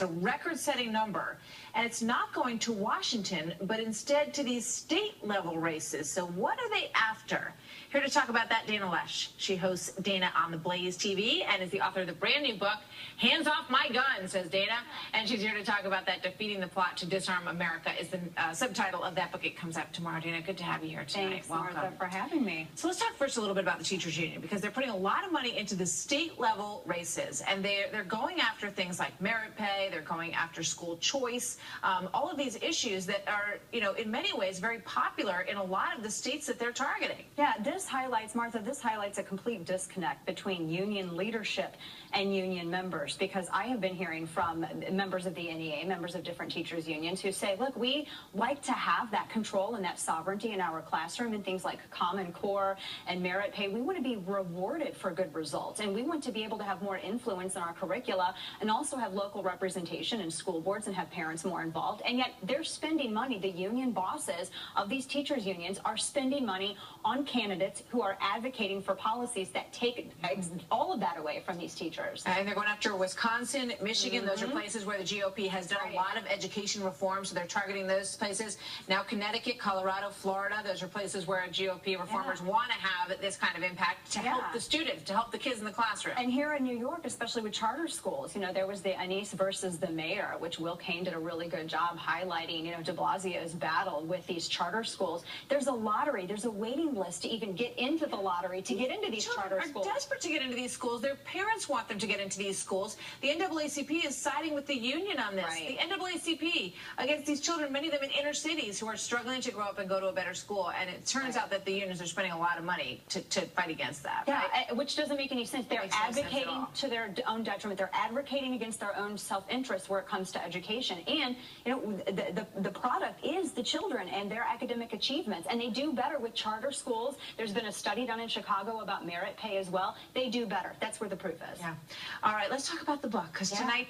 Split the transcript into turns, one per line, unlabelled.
a record-setting number, and it's not going to Washington, but instead to these state-level races. So what are they after? Here to talk about that, Dana Loesch. She hosts Dana on the Blaze TV and is the author of the brand new book, Hands Off My Gun, says Dana. And she's here to talk about that. Defeating the Plot to Disarm America is the subtitle of that book. It comes out tomorrow. Dana, good to have you here tonight.
Thanks,
welcome.
Martha, for having me.
So let's talk first a little bit about the teachers union, because they're putting a lot of money into the state-level races, and they're going after things like merit pay. They're going after school choice, all of these issues that are, in many ways very popular in a lot of the states that they're targeting.
Yeah, this highlights, Martha, a complete disconnect between union leadership and union members, because I have been hearing from members of the NEA, members of different teachers unions, who say, look, we like to have that control and that sovereignty in our classroom in things like Common Core and merit pay. We want to be rewarded for good results, and we want to be able to have more influence in our curricula and also have local representation in school boards and have parents more involved. And yet they're spending money. The union bosses of these teachers unions are spending money on candidates who are advocating for policies that take all of that away from these teachers.
And they're going after Wisconsin, Michigan. Those are places where the GOP has done a lot of education reform, so they're targeting those places. Now Connecticut, Colorado, Florida, those are places where GOP reformers want to have this kind of impact to help the students, to help the kids in the classroom.
And here in New York, especially with charter schools, there was the Anise versus the mayor, which Will Cain did a really good job highlighting, de Blasio's battle with these charter schools. There's a lottery. There's a waiting list to even get into the lottery, to get into these charter schools.
Are desperate to get into these schools. Their parents want them to get into these schools. The NAACP is siding with the union on this.
Right.
The NAACP against these children, many of them in inner cities, who are struggling to grow up and go to a better school. And it turns out that the unions are spending a lot of money to fight against that.
Yeah,
right?
Which doesn't make any sense. They're advocating to their own detriment. They're advocating against their own self-interest where it comes to education. And the product is the children and their academic achievements. And they do better with charter schools. There's been a study done in Chicago about merit pay as well. They do better. That's where the proof is.
Yeah. All right, let's talk about the book, because tonight